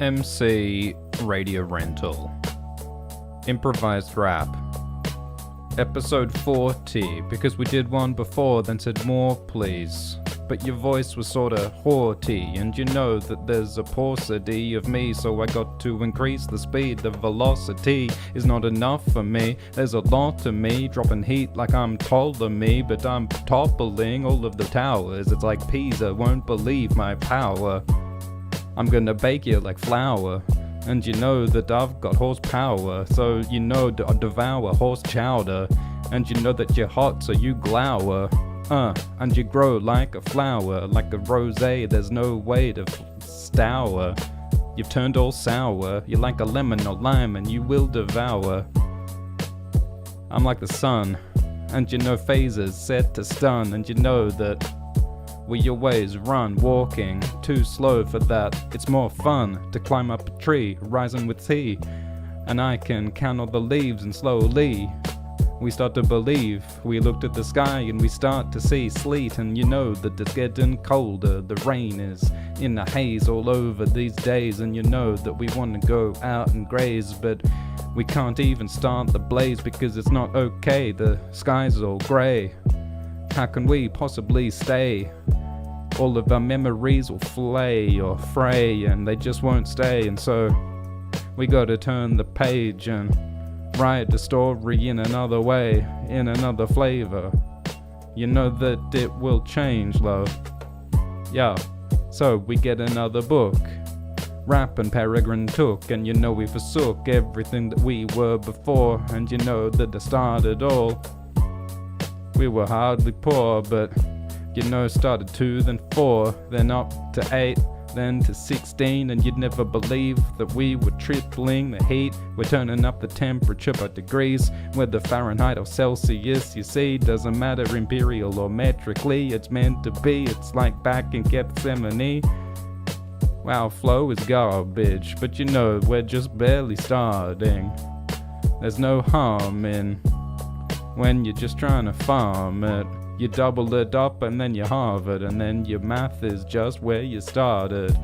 MC Radio Rental. Improvised rap. Episode 40, because we did one before, then said more please. But your voice was sorta haughty, and you know that there's a paucity of me, so I got to increase the speed. The velocity is not enough for me. There's a lot of me, dropping heat like I'm taller me, but I'm toppling all of the towers. It's like Pisa won't believe my power. I'm gonna bake you like flour, and you know that I've got horsepower, so you know that I devour horse chowder, and you know that you're hot so you glower. And you grow like a flower, like a rosé, there's no way to stour. You've turned all sour, you're like a lemon or lime and you will devour. I'm like the sun, and you know phasers set to stun, and you know that we always run, walking too slow for that. It's more fun to climb up a tree, rising with tea, and I can count all the leaves, and slowly we start to believe. We looked at the sky and we start to see sleet, and you know that it's getting colder. The rain is in a haze all over these days, and you know that we want to go out and graze, but we can't even start the blaze because it's not okay. The sky's all grey. How can we possibly stay? All of our memories will flay or fray, and they just won't stay, and so we gotta turn the page and write the story in another way, in another flavor. You know that it will change, love. Yeah, so we get another book. Rap and Peregrine took, and you know we forsook everything that we were before, and you know that to start it all, we were hardly poor, but you know started 2, then 4, then up to 8, then to 16, and you'd never believe that we were tripling the heat. We're turning up the temperature by degrees, whether Fahrenheit or Celsius, you see, doesn't matter imperial or metrically, it's meant to be. It's like back in Gethsemane. Wow, flow is garbage, but you know we're just barely starting. There's no harm in when you're just trying to farm it. You double it up and then you halve it, and then your math is just where you started.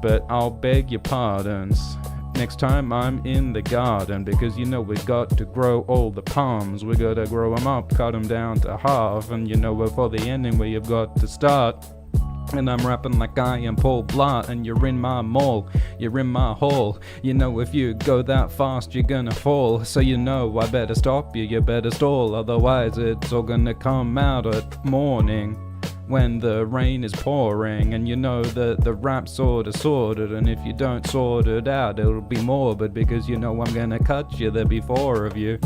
But I'll beg your pardons next time I'm in the garden, because you know we got to grow all the palms. We gotta grow them up, cut them down to half, and you know before the ending we have got to start. And I'm rapping like I am Paul Blart, and you're in my mall, you're in my hall. You know if you go that fast you're gonna fall, so you know I better stop you, you better stall, otherwise it's all gonna come out at morning when the rain is pouring. And you know that the rap's sorta sorted, and if you don't sort it out it'll be morbid, because you know I'm gonna cut you, there'll be 4 of you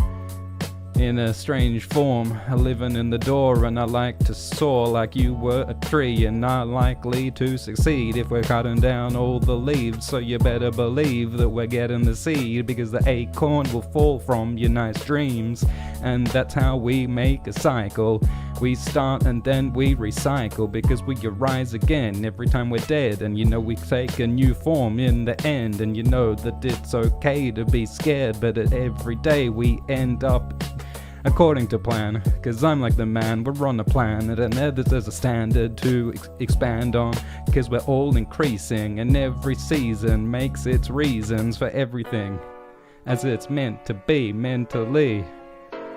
in a strange form, living in the door, and I like to soar like you were a tree, and not likely to succeed if we're cutting down all the leaves. So you better believe that we're getting the seed, because the acorn will fall from your nice dreams, and that's how we make a cycle. We start and then we recycle, because we arise again every time we're dead, and you know we take a new form in the end, and you know that it's okay to be scared, but every day we end up according to plan, cause I'm like the man, we're on a planet, and there's a standard to expand on, cause we're all increasing, and every season makes its reasons for everything, as it's meant to be mentally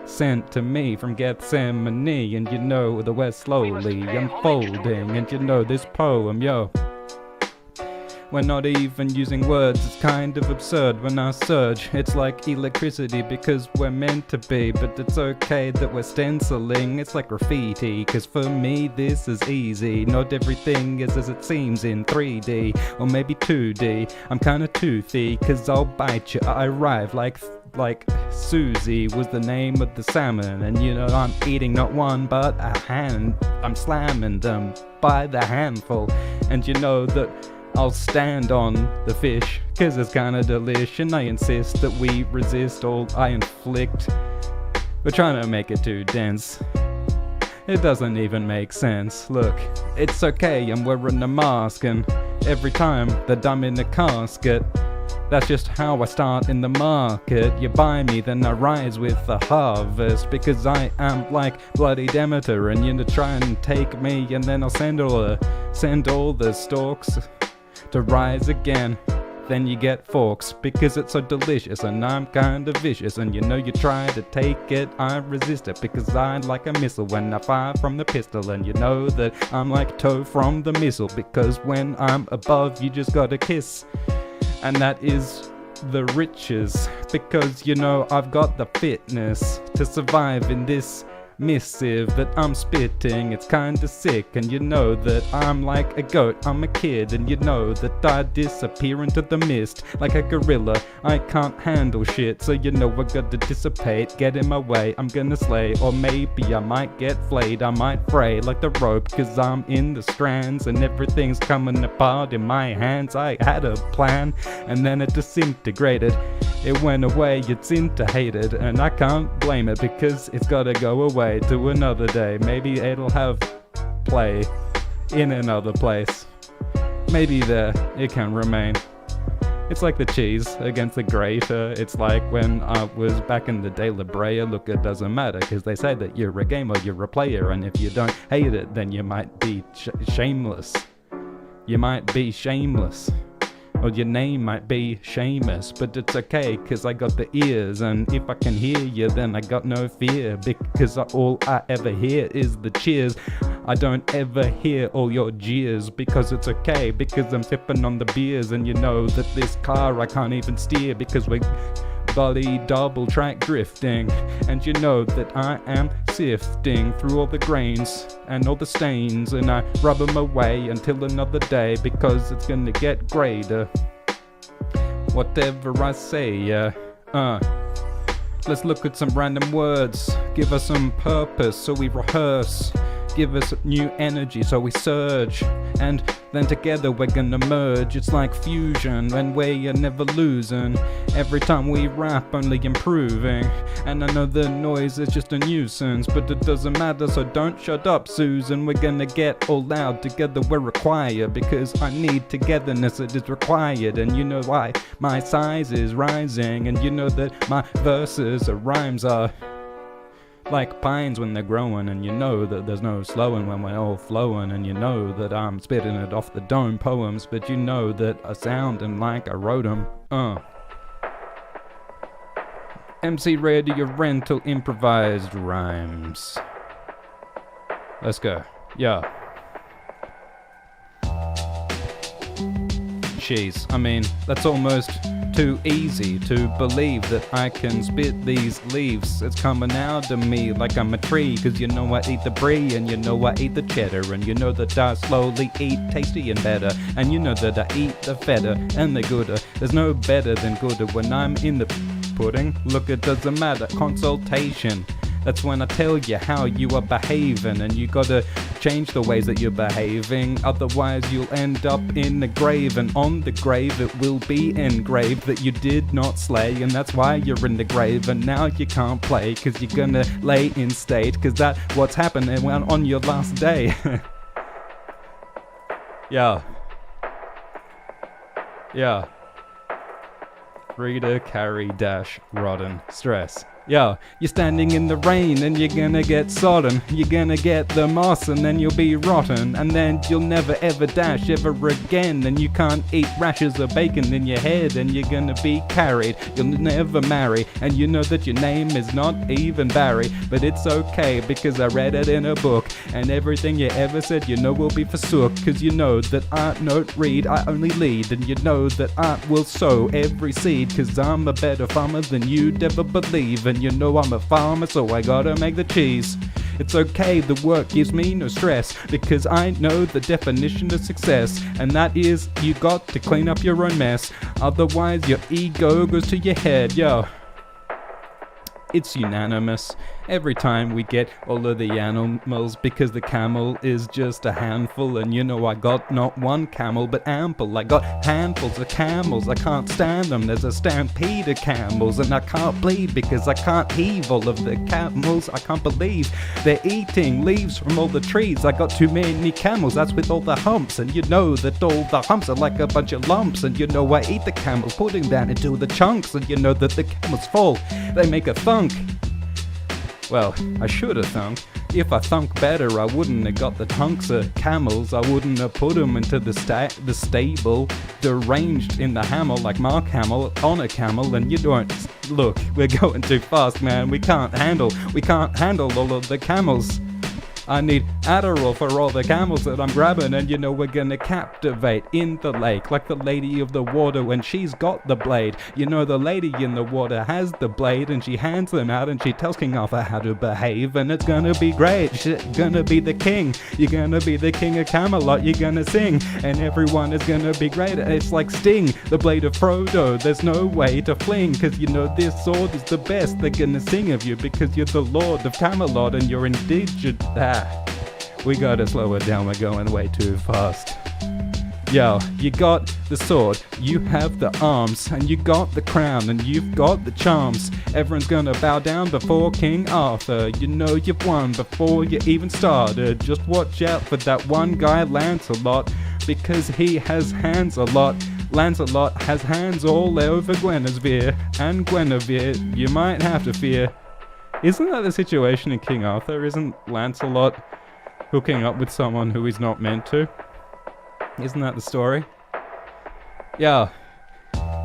sent to me from Gethsemane, and you know that we're slowly unfolding, and you know this poem, yo, we're not even using words, it's kind of absurd when I surge. It's like electricity because we're meant to be, but it's okay that we're stenciling, it's like graffiti, cause for me this is easy. Not everything is as it seems in 3D, or maybe 2D. I'm kinda toothy, cause I'll bite you. I arrive like Susie was the name of the salmon, and you know I'm eating not one but a hand. I'm slamming them by the handful, and you know that I'll stand on the fish, cause it's kinda delish, and I insist that we resist all I inflict. We're trying to make it too dense, it doesn't even make sense. Look, it's okay, I'm wearing a mask, and every time that I'm in a casket, that's just how I start in the market. You buy me, then I rise with the harvest, because I am like bloody Demeter, and you try and take me, and then I'll send all the stalks to rise again then you get forks because it's so delicious and I'm kinda vicious. And you know you try to take it, I resist it because I like a missile when I fire from the pistol. And you know that I'm like toe from the missile because when I'm above you just gotta kiss. And that is the riches because you know I've got the fitness to survive in this missive that I'm spitting. It's kinda sick, and you know that I'm like a goat, I'm a kid, and you know that I disappear into the mist like a gorilla. I can't handle shit, so you know I gotta dissipate, get in my way, I'm gonna slay, or maybe I might get flayed, I might fray like the rope, cause I'm in the strands and everything's coming apart in my hands. I had a plan, and then it disintegrated. It went away, it's hated, and I can't blame it because it's gotta go away to another day. Maybe it'll have play in another place. Maybe there it can remain. It's like the cheese against the grater. It's like when I was back in the day, La Brea. Look, it doesn't matter because they say that you're a gamer, you're a player, and if you don't hate it, then you might be shameless. You might be shameless. Or your name might be Seamus, but it's okay, cause I got the ears, and if I can hear you, then I got no fear, because all I ever hear is the cheers. I don't ever hear all your jeers, because it's okay, because I'm sipping on the beers, and you know that this car I can't even steer, because we're bloody double track drifting, and you know that I am sifting through all the grains and all the stains, and I rub them away until another day because it's gonna get greater. Whatever I say, let's look at some random words, give us some purpose so we rehearse, give us new energy so we surge, and then together we're gonna merge. It's like fusion and we are never losing, every time we rap only improving. And I know the noise is just a nuisance, but it doesn't matter, so don't shut up Susan. We're gonna get all loud, together we're required, because I need togetherness, it is required. And you know why my size is rising, and you know that my verses or rhymes are like pines when they're growing, and you know that there's no slowing when we're all flowing. And you know that I'm spitting it off the dome poems, but you know that I sounding like I wrote them. MC Radio Rental Improvised Rhymes. Let's go. Yeah. Jeez, I mean, that's almost too easy to believe that I can spit these leaves. It's coming out of me like I'm a tree, cause you know I eat the brie, and you know I eat the cheddar, and you know that I slowly eat tasty and better, and you know that I eat the feta and the gooder. There's no better than gooder when I'm in the pudding. Look, it doesn't matter, consultation. That's when I tell you how you are behaving, and you gotta change the ways that you're behaving, otherwise you'll end up in the grave, and on the grave it will be engraved that you did not slay, and that's why you're in the grave, and now you can't play, cause you're gonna lay in state, cause that's what's happening on your last day. Yeah. Reader, carry, dash, rotten, stress. Yo, you're standing in the rain and you're gonna get sodden. You're gonna get the moss and then you'll be rotten. And then you'll never ever dash ever again. And you can't eat rashers or bacon in your head. And you're gonna be carried. You'll never marry. And you know that your name is not even Barry. But it's okay because I read it in a book. And everything you ever said you know will be forsook. Cause you know that I don't read, I only lead. And you know that I will sow every seed. Cause I'm a better farmer than you'd ever believe. And you know I'm a farmer, so I gotta make the cheese. It's okay, the work gives me no stress, because I know the definition of success, and that is you got to clean up your own mess, otherwise your ego goes to your head. Yo, it's unanimous every time we get all of the animals, because the camel is just a handful, and you know I got not one camel but ample. I got handfuls of camels, I can't stand them, there's a stampede of camels, and I can't bleed because I can't heave all of the camels. I can't believe they're eating leaves from all the trees. I got too many camels, that's with all the humps, and you know that all the humps are like a bunch of lumps, and you know I eat the camels, putting down into the chunks, and you know that the camels fall, they make a thunk. Well, I should have thunk. If I thunk better, I wouldn't have got the hunks of camels. I wouldn't have put them into the stable, deranged in the hammer like Mark Hamill on a camel. And you don't look. We're going too fast, man. We can't handle all of the camels. I need Adderall for all the camels that I'm grabbing, and you know we're gonna captivate in the lake like the lady of the water when she's got the blade. You know the lady in the water has the blade and she hands them out and she tells King Arthur how to behave, and it's gonna be great. She's gonna be the king. You're gonna be the king of Camelot. You're gonna sing and everyone is gonna be great. It's like Sting, the blade of Frodo. There's no way to fling, cause you know this sword is the best. They're gonna sing of you because you're the Lord of Camelot and you're indigent. We gotta slow it down, we're going way too fast. Yo, you got the sword, you have the arms, and you got the crown, and you've got the charms. Everyone's gonna bow down before King Arthur. You know you've won before you even started. Just watch out for that one guy, Lancelot, because he has hands a lot. Lancelot has hands all over Guinevere, and Guinevere you might have to fear. Isn't that the situation in King Arthur? Isn't Lancelot hooking up with someone who he's not meant to? Isn't that the story? Yeah,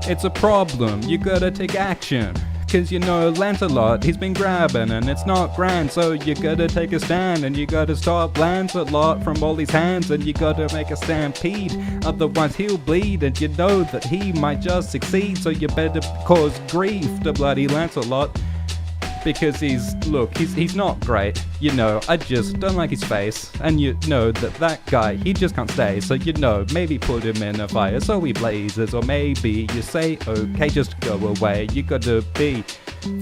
it's a problem. You gotta take action. Cause you know Lancelot, he's been grabbing and it's not grand. So you gotta take a stand and you gotta stop Lancelot from all these hands. And you gotta make a stampede, otherwise he'll bleed. And you know that he might just succeed. So you better cause grief to bloody Lancelot. Because he's not great, you know, I just don't like his face, and you know that guy, he just can't stay, so you know, maybe put him in a fire so he blazes, or maybe you say, okay, just go away, you gotta be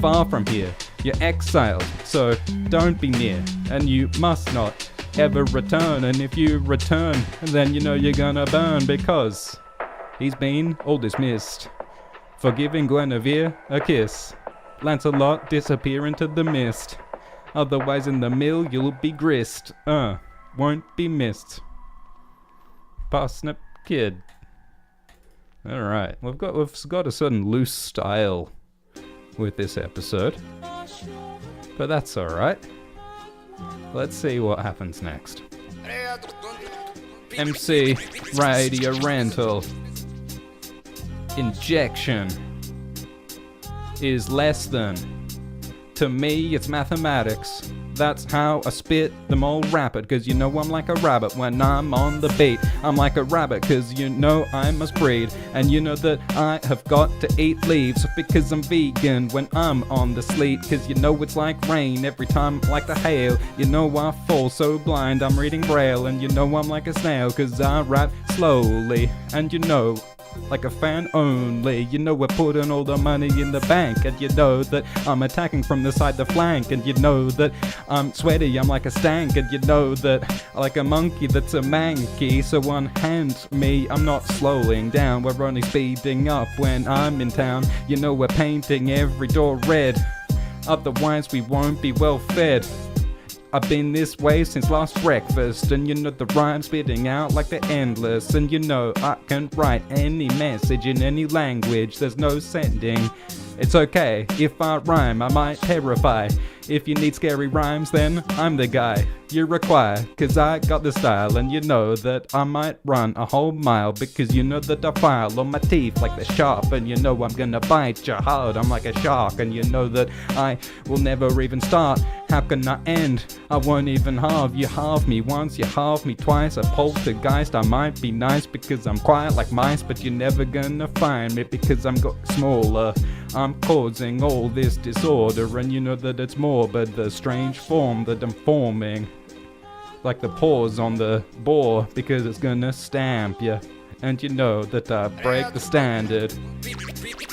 far from here, you're exiled, so don't be near, and you must not ever return, and if you return, then you know you're gonna burn, because he's been all dismissed for giving Guinevere a kiss. Lancelot, disappear into the mist. Otherwise in the mill you'll be grist. Won't be missed. Parsnip Kid. Alright, we've got a certain loose style with this episode. But that's alright. Let's see what happens next. MC Radio Rental. Injection is less than. To me, it's mathematics. That's how I spit them all rapid, cause you know I'm like a rabbit when I'm on the beat. I'm like a rabbit cause you know I must breed. And you know that I have got to eat leaves because I'm vegan when I'm on the sleet. Cause you know it's like rain every time like the hail. You know I fall so blind I'm reading braille. And you know I'm like a snail cause I rap slowly. And you know like a fan only. You know we're putting all the money in the bank. And you know that I'm attacking from the side, the flank. And you know that I'm sweaty, I'm like a stank. And you know that I like a monkey that's a manky. So unhand me, I'm not slowing down. We're only speeding up when I'm in town. You know we're painting every door red. Otherwise we won't be well fed. I've been this way since last breakfast, and you know the rhyme's spitting out like they're endless. And you know I can write any message in any language, there's no sending. It's okay, if I rhyme I might terrify. If you need scary rhymes then I'm the guy you require. Cause I got the style, and you know that I might run a whole mile. Because you know that I file on my teeth like they're sharp. And you know I'm gonna bite you hard, I'm like a shark. And you know that I will never even start. How can I end? I won't even halve. You halve me once, you halve me twice. A poltergeist, I might be nice because I'm quiet like mice. But you're never gonna find me because I'm got smaller. I'm causing all this disorder, and you know that it's morbid, the strange form that I'm forming. Like the pause on the bore, because it's gonna stamp ya. And you know that I break the standard.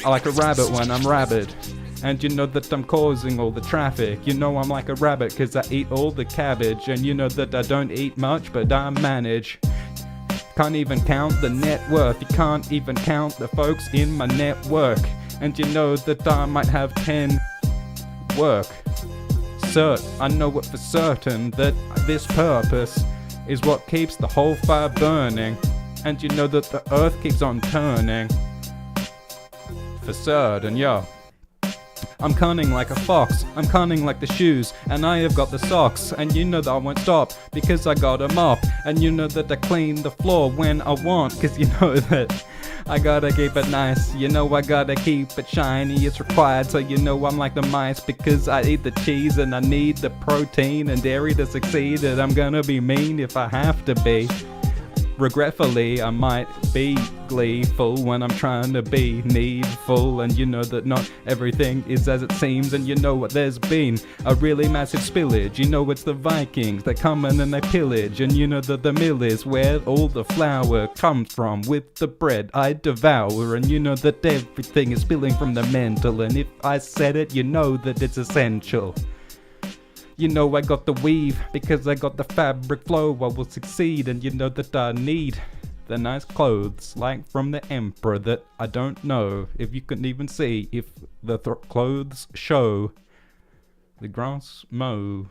I like a rabbit when I'm rabid. And you know that I'm causing all the traffic. You know I'm like a rabbit cause I eat all the cabbage. And you know that I don't eat much but I manage. Can't even count the net worth. You can't even count the folks in my network. And you know that I might have 10 work. I know it for certain that this purpose is what keeps the whole fire burning. And you know that the earth keeps on turning. For certain, yo. I'm cunning like a fox, I'm cunning like the shoes, and I have got the socks, and you know that I won't stop, because I got a mop, and you know that I clean the floor when I want, cause you know that I gotta keep it nice, you know I gotta keep it shiny, it's required, so you know I'm like the mice, because I eat the cheese and I need the protein and dairy to succeed, and I'm gonna be mean if I have to be. Regretfully, I might be gleeful when I'm trying to be needful, and you know that not everything is as it seems, and you know what, there's been a really massive spillage, you know it's the Vikings, they come in and they pillage, and you know that the mill is where all the flour comes from with the bread I devour, and you know that everything is spilling from the mental, and if I said it, you know that it's essential. You know I got the weave, because I got the fabric flow, I will succeed, and you know that I need the nice clothes, like from the emperor that I don't know if you can even see if the clothes show the grass mow.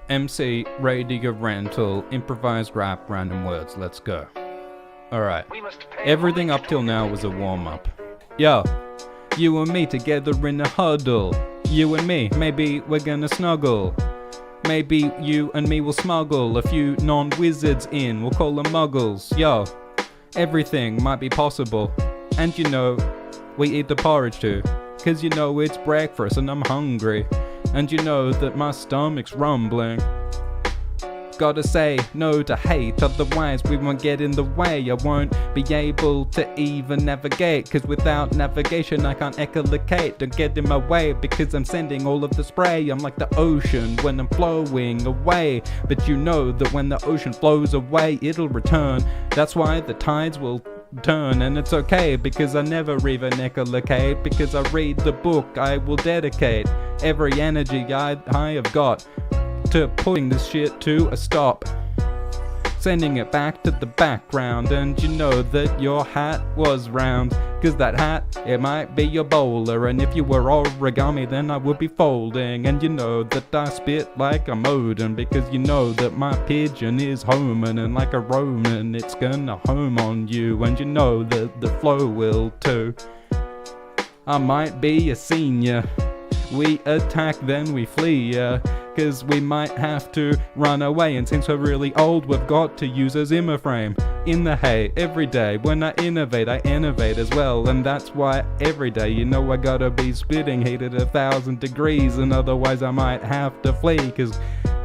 MC, radio rental, improvised rap, random words, let's go. Alright, everything up till now was a warm-up. Yo, you and me together in a huddle. You and me, maybe we're gonna snuggle. Maybe you and me will smuggle a few non-wizards in, we'll call them muggles. Yo, everything might be possible. And you know, we eat the porridge too, cause you know it's breakfast and I'm hungry. And you know that my stomach's rumbling. Gotta say no to hate, otherwise we won't get in the way. I won't be able to even navigate, cause without navigation I can't echolocate. Don't get in my way, because I'm sending all of the spray. I'm like the ocean when I'm flowing away, but you know that when the ocean flows away it'll return. That's why the tides will turn, and it's okay, because I never even echolocate, because I read the book I will dedicate every energy I have got to putting this shit to a stop, sending it back to the background. And you know that your hat was round, cause that hat, it might be your bowler, and if you were origami then I would be folding. And you know that I spit like a modem, because you know that my pigeon is homing, and like a Roman it's gonna home on you, and you know that the flow will too. I might be a senior, we attack then we flee, cause we might have to run away, and since we're really old we've got to use a Zimmer frame in the hay every day. When I innovate as well, and that's why every day, you know I gotta be spitting heat at 1,000 degrees, and otherwise I might have to flee, cause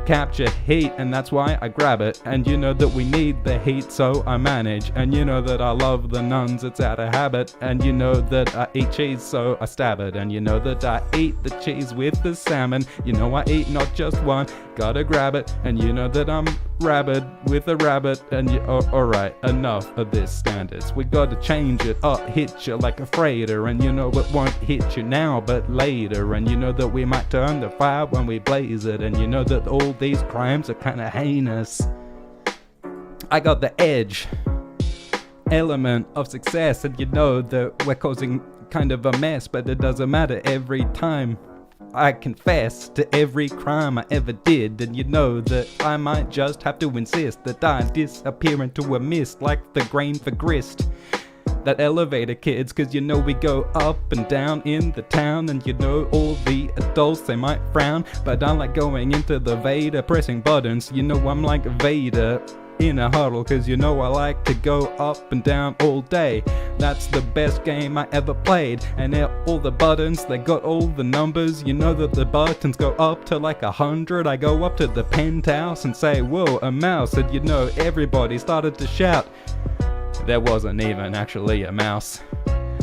capture heat, and that's why I grab it. And you know that we need the heat, so I manage. And you know that I love the nuns, it's out of habit. And you know that I eat cheese, so I stab it. And you know that I eat the cheese with the salmon. You know I eat not just one, gotta grab it. And you know that I'm rabid with a rabbit. And you, alright, enough of this standards, we gotta change it up, hit you like a freighter. And you know it won't hit you now but later, and you know that we might turn the fire when we blaze it. And you know that all these crimes are kinda heinous. I got the edge, element of success, and you know that we're causing kind of a mess, but it doesn't matter. Every time I confess to every crime I ever did, and you know that I might just have to insist that I disappear into a mist like the grain for grist. That elevator kids, cause you know we go up and down in the town, and you know all the adults they might frown, but I like going into the Vader pressing buttons. You know I'm like Vader in a huddle, cause you know I like to go up and down all day. That's the best game I ever played, and all the buttons, they got all the numbers. You know that the buttons go up to like 100. I go up to the penthouse and say whoa, a mouse, and you know everybody started to shout. There wasn't even actually a mouse.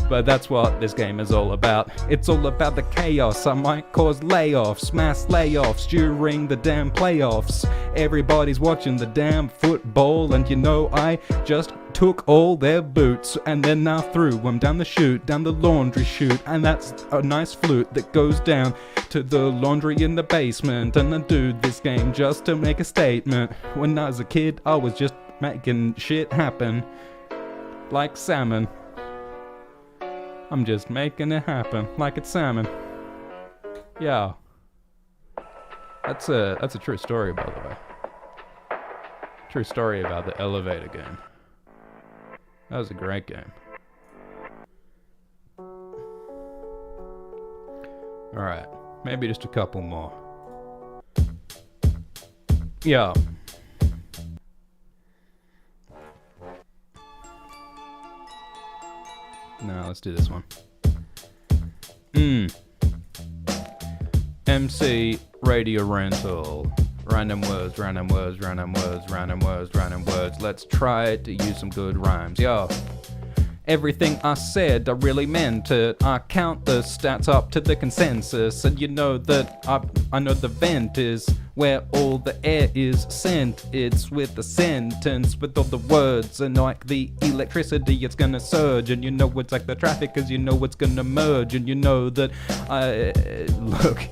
But that's what this game is all about. It's all about the chaos. I might cause layoffs, mass layoffs during the damn playoffs. Everybody's watching the damn football, and you know I just took all their boots and then I threw them down the chute, down the laundry chute, and that's a nice flute that goes down to the laundry in the basement. And I do this game just to make a statement. When I was a kid I was just making shit happen like salmon. I'm just making it happen like it's salmon. Yeah. That's a true story, by the way. True story about the elevator game. That was a great game. Alright, maybe just a couple more. Yeah. No, let's do this one. MC Radio Rental. Random words, random words, random words, random words, random words. Let's try to use some good rhymes. Yo. Everything I said, I really meant it. I count the stats up to the consensus. And you know that I know the vent is where all the air is sent. It's with the sentence, with all the words. And like the electricity, it's gonna surge. And you know it's like the traffic, cause you know it's gonna merge. And you know that, look,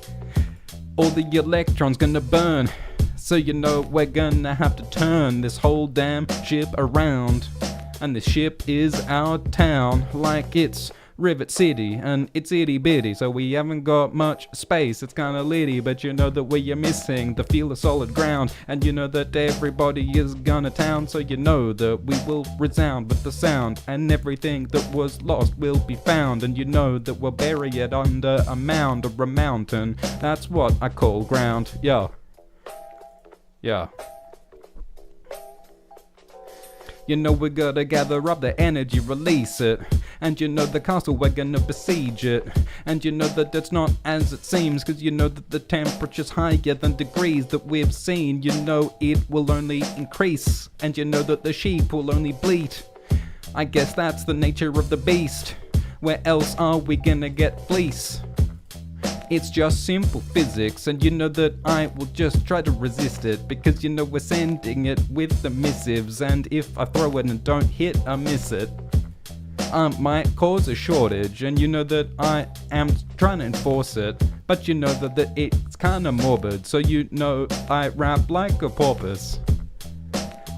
all the electrons gonna burn. So you know we're gonna have to turn this whole damn ship around. And the ship is our town, like it's Rivet City, and it's itty bitty, so we haven't got much space. It's kinda litty, but you know that we are missing the feel of solid ground. And you know that everybody is gonna town, so you know that we will resound with the sound. And everything that was lost will be found. And you know that we'll bury it under a mound or a mountain. That's what I call ground. Yeah. Yeah. You know we gotta gather up the energy, release it. And you know the castle, we're gonna besiege it. And you know that it's not as it seems, cause you know that the temperature's higher than degrees that we've seen. You know it will only increase. And you know that the sheep will only bleat. I guess that's the nature of the beast. Where else are we gonna get fleece? It's just simple physics, and you know that I will just try to resist it, because you know we're sending it with the missives, and if I throw it and don't hit, I miss it. Might cause a shortage, and you know that I am trying to enforce it, but you know that it's kinda morbid, so you know I rap like a porpoise.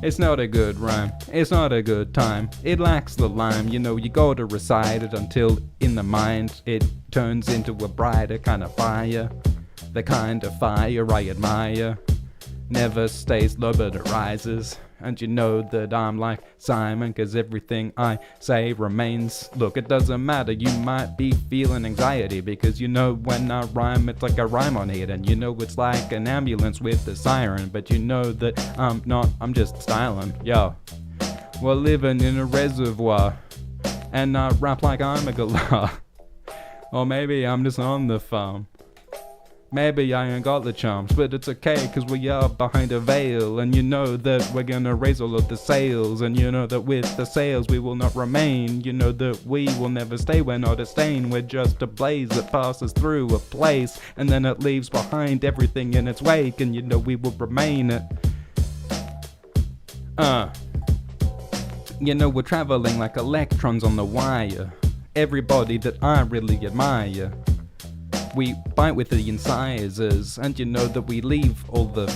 It's not a good rhyme, it's not a good time, it lacks the lime, you know you gotta recite it until in the mind it turns into a brighter kind of fire. The kind of fire I admire, never stays low but it rises. And you know that I'm like Simon, cause everything I say remains. Look, it doesn't matter, you might be feeling anxiety, because you know when I rhyme, it's like a rhyme on it. And you know it's like an ambulance with a siren, but you know that I'm not, I'm just styling. Yo, we're living in a reservoir, and I rap like I'm a galah. Or maybe I'm just on the farm. Maybe I ain't got the charms, but it's okay, cause we are behind a veil. And you know that we're gonna raise all of the sails. And you know that with the sails we will not remain. You know that we will never stay, we're not a stain. We're just a blaze that passes through a place, and then it leaves behind everything in its wake. And you know we will remain it. You know we're traveling like electrons on the wire. Everybody that I really admire. We bite with the incisors, and you know that we leave all the...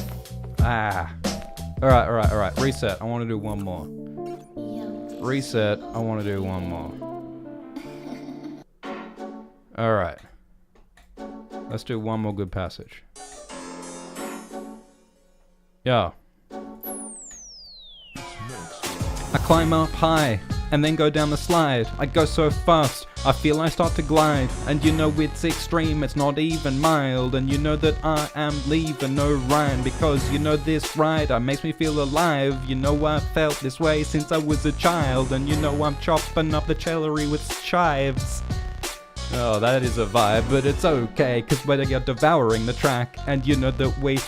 Alright, reset, I want to do one more. Reset, I want to do one more. Alright. Let's do one more good passage. Yeah. I climb up high, and then go down the slide. I go so fast, I feel I start to glide. And you know it's extreme, it's not even mild. And you know that I am leaving no rhyme, because you know this ride makes me feel alive. You know I felt this way since I was a child. And you know I'm chopping up the celery with chives. Oh, that is a vibe, but it's okay, cause we're devouring the track. And you know that we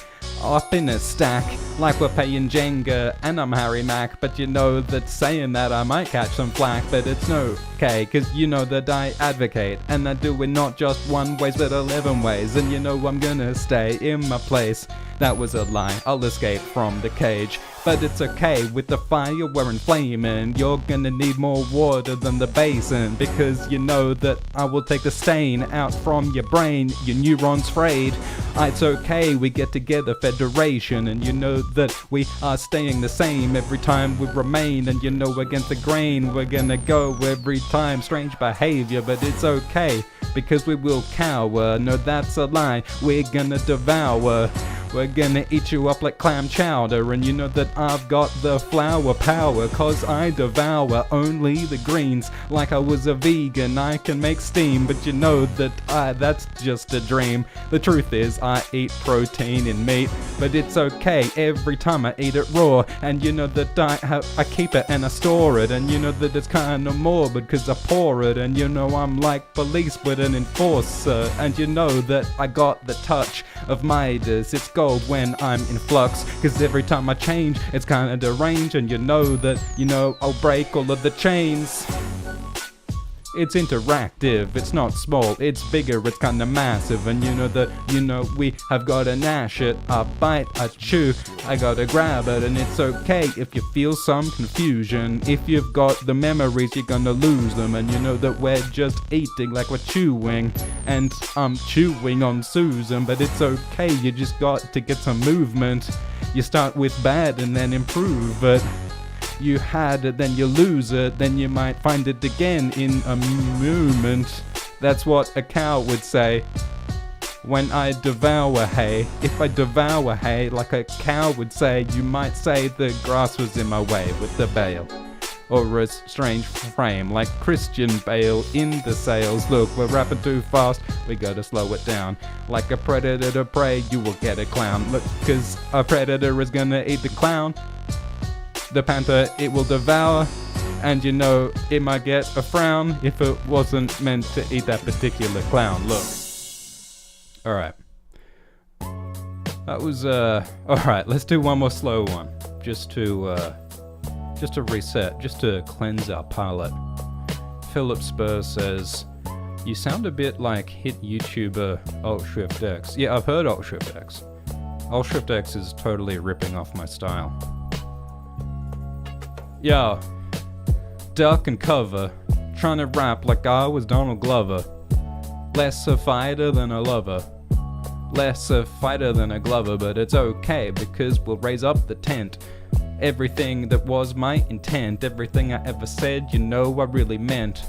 up in a stack, like we're playing Jenga, and I'm Harry Mack. But you know that saying that I might catch some flack, but it's no okay, cause you know that I advocate, and I do it not just one ways but 11 ways. And you know I'm gonna stay in my place. That was a lie, I'll escape from the cage. But it's okay, with the fire we're inflaming. You're gonna need more water than the basin, because you know that I will take the stain out from your brain, your neurons frayed. It's okay, we get together, federation, and you know that we are staying the same every time we remain. And you know against the grain we're gonna go every time, strange behavior, but it's okay, because we will cower. No, that's a lie, we're gonna devour. We're gonna eat you up like clam chowder, and you know that I've got the flower power, cause I devour only the greens. Like I was a vegan, I can make steam, but you know that that's just a dream. The truth is, I eat protein in meat, but it's okay every time I eat it raw. And you know that I keep it and I store it, and you know that it's kinda morbid cause I pour it. And you know I'm like police but an enforcer, and you know that I got the touch of Midas. It's gold when I'm in flux, cause every time I change it's kinda deranged. And you know that, I'll break all of the chains. It's interactive, it's not small, it's bigger, it's kinda massive. And you know that, we have gotta gnash it. I bite, I chew, I gotta grab it. And it's okay if you feel some confusion. If you've got the memories, you're gonna lose them. And you know that we're just eating like we're chewing. And I'm chewing on Susan, but it's okay, you just got to get some movement. You start with bad and then improve it. You had it, then you lose it, then you might find it again in a moment. That's what a cow would say when I devour hay. If I devour hay like a cow would say, you might say the grass was in my way with the bale. Or a strange frame like Christian Bale in the sails. Look, we're rapping too fast, we gotta slow it down. Like a predator to prey, you will get a clown. Look, cause a predator is gonna eat the clown. The panther, it will devour, and it might get a frown if it wasn't meant to eat that particular clown. Look. Alright. That was, alright, let's do one more slow one. Just to reset, just to cleanse our palate. Philip Spur says, you sound a bit like hit YouTuber Alt-Shift-X. Yeah, I've heard Alt-Shift-X. Alt-Shift-X is totally ripping off my style. Yo, duck and cover, trying to rap like I was Donald Glover. Less a fighter than a lover, less a fighter than a Glover, but it's okay because we'll raise up the tent. Everything that was my intent, everything I ever said, I really meant.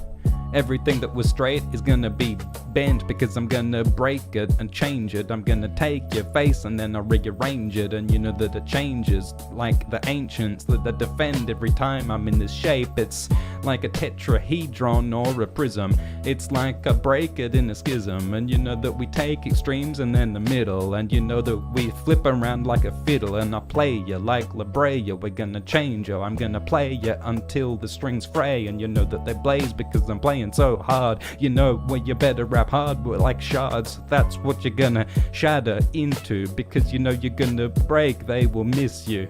Everything that was straight is gonna be bent because I'm gonna break it and change it. I'm gonna take your face and then I'll rearrange it. And you know that it changes like the ancients that defend every time I'm in this shape. It's like a tetrahedron or a prism. It's like I break it in a schism. And you know that we take extremes and then the middle. And you know that we flip around like a fiddle. And I play you like La Brea. We're gonna change you. I'm gonna play you until the strings fray. And you know that they blaze because I'm playing so hard. You know, well, you better rap hard like shards. That's what you're gonna shatter into, because you know you're gonna break, they will miss you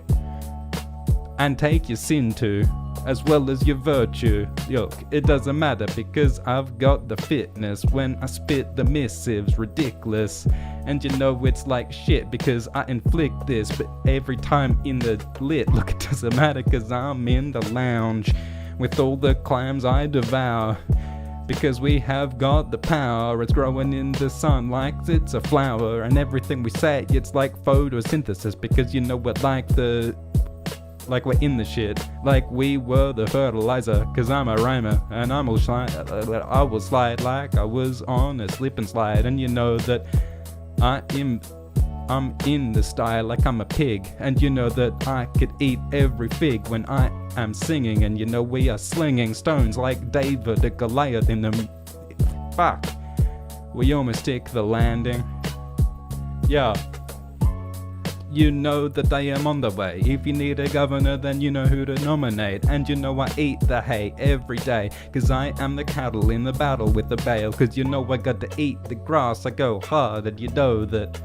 and take your sin too, as well as your virtue. Look, it doesn't matter because I've got the fitness. When I spit the missives, ridiculous. And you know it's like shit because I inflict this, but every time in the lit, look, it doesn't matter because I'm in the lounge with all the clams I devour. Because we have got the power, it's growing in the sun like it's a flower. And everything we say, it's like photosynthesis, because you know we're like we're in the shit, like we were the fertilizer. Cause I'm a rhymer, and I will slide like I was on a slip and slide. And you know that I'm in the style like I'm a pig. And you know that I could eat every fig when I am singing. And you know we are slinging stones like David the Goliath in the... Fuck. We almost take the landing. Yeah. You know that I am on the way. If you need a governor, then you know who to nominate. And you know I eat the hay every day, cause I am the cattle in the battle with the bale. Cause you know I got to eat the grass, I go hard. And you know that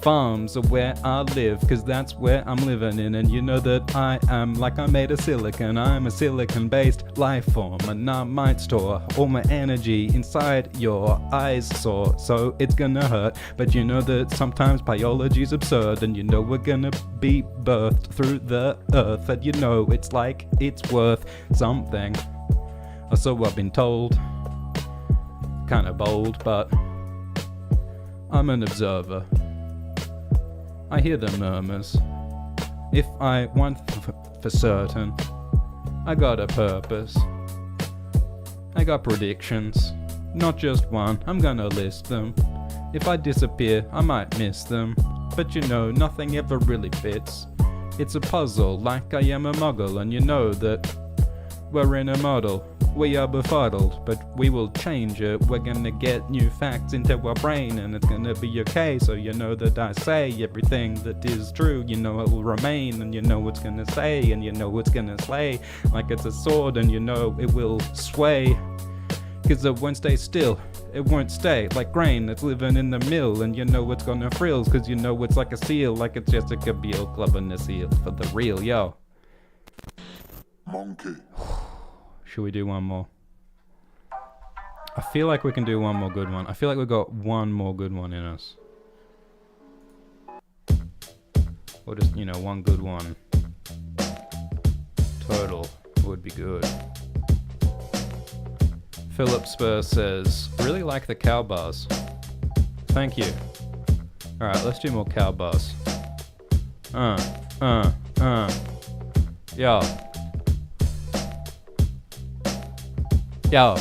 farms are where I live, cause that's where I'm living in. And you know that I am like I'm made of silicon. I'm a silicon based life form, and I might store all my energy inside your eyes so it's gonna hurt. But you know that sometimes biology's absurd, and you know we're gonna be birthed through the earth. And you know it's like it's worth something, or so I've been told. Kinda bold, but I'm an observer. I hear the murmurs. If I want for certain, I got a purpose. I got predictions, not just one, I'm gonna list them. If I disappear, I might miss them. But you know, nothing ever really fits. It's a puzzle, like I am a muggle, and you know that we're in a muddle. We are befuddled, but we will change it. We're gonna get new facts into our brain, and it's gonna be okay. So you know that I say everything that is true. You know it will remain, and you know it's gonna say, and you know it's gonna slay like it's a sword, and you know it will sway. Cause it won't stay still, it won't stay like grain that's living in the mill, and you know it's gonna frills, cause you know it's like a seal, like it's Jessica Biel clubbing a seal for the real, yo. Monkey. Should we do one more? I feel like we can do one more good one. I feel like we've got one more good one in us. Or just, you know, one good one total would be good. Philip Spur says, really like the cow bars. Thank you. Alright, let's do more cow bars. Yo.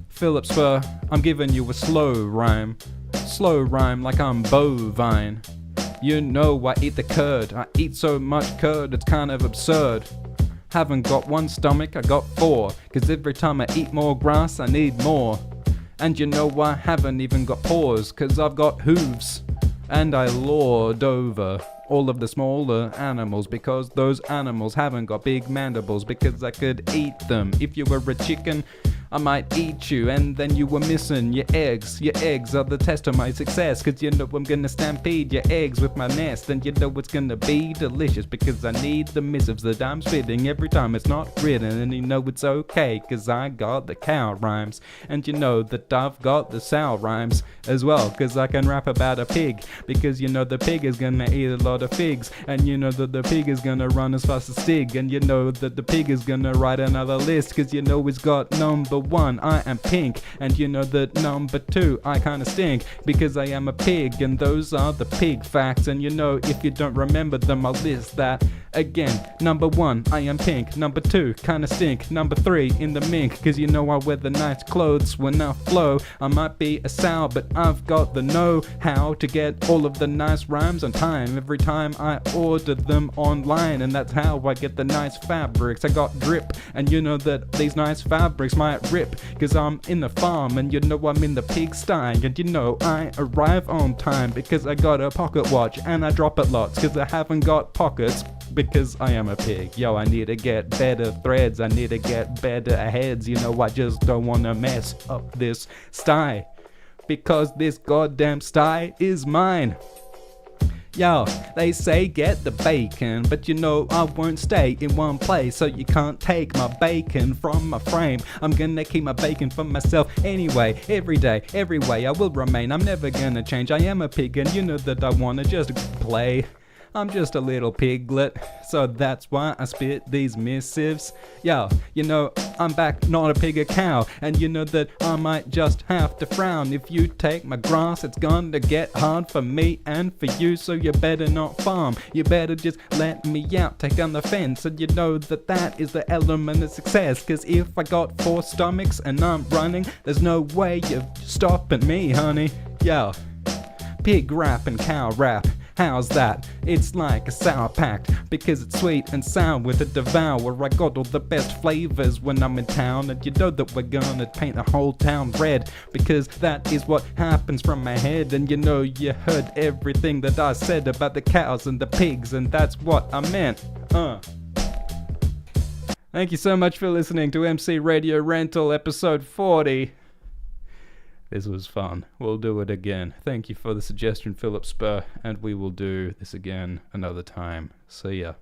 Philip Spur, I'm giving you a slow rhyme. Slow rhyme like I'm bovine. You know I eat the curd. I eat so much curd, it's kind of absurd. Haven't got one stomach, I got four. Cause every time I eat more grass, I need more. And you know I haven't even got paws, cause I've got hooves. And I lord over all of the smaller animals, because those animals haven't got big mandibles, because I could eat them. If you were a chicken, I might eat you, and then you were missing your eggs. Your eggs are the test of my success, cause you know I'm gonna stampede your eggs with my nest, and you know it's gonna be delicious, because I need the missives that I'm spitting every time it's not written, and you know it's okay, cause I got the cow rhymes, and you know that I've got the sow rhymes as well, cause I can rap about a pig, because you know the pig is gonna eat a lot of figs, and you know that the pig is gonna run as fast as Stig, and you know that the pig is gonna write another list, cause you know it's got number one, I am pink, and you know that number two, I kinda stink, because I am a pig, and those are the pig facts, and you know if you don't remember them, I'll list that again. Number one, I am pink. Number two, kinda stink. Number three, in the mink, cause you know I wear the nice clothes when I flow. I might be a sow, but I've got the know-how to get all of the nice rhymes on time every time I order them online, and that's how I get the nice fabrics. I got drip, and you know that these nice fabrics might rip, cause I'm in the farm, and you know I'm in the pigsty, and you know I arrive on time, because I got a pocket watch, and I drop it lots, cause I haven't got pockets, because I am a pig. Yo, I need to get better threads, I need to get better heads, you know I just don't wanna mess up this sty, because this goddamn sty is mine. Yo, they say get the bacon, but you know I won't stay in one place, so you can't take my bacon from my frame. I'm gonna keep my bacon for myself anyway, every day, every way I will remain. I'm never gonna change, I am a pig, and you know that I wanna just play. I'm just a little piglet, so that's why I spit these missives. Yo, you know, I'm back, not a pig, a cow, and you know that I might just have to frown. If you take my grass, it's gonna get hard for me and for you, so you better not farm. You better just let me out, take down the fence, and you know that that is the element of success, cause if I got 4 stomachs and I'm running, there's no way you're stopping me, honey. Yo, pig rap and cow rap. How's that? It's like a sour pact, because it's sweet and sour with a devour. I got all the best flavors when I'm in town, and you know that we're gonna paint the whole town red, because that is what happens from my head. And you know you heard everything that I said about the cows and the pigs, and that's what I meant. Thank you so much for listening to MC Radio Rental episode 40. This was fun. We'll do it again. Thank you for the suggestion, Philip Spur, and we will do this again another time. See ya.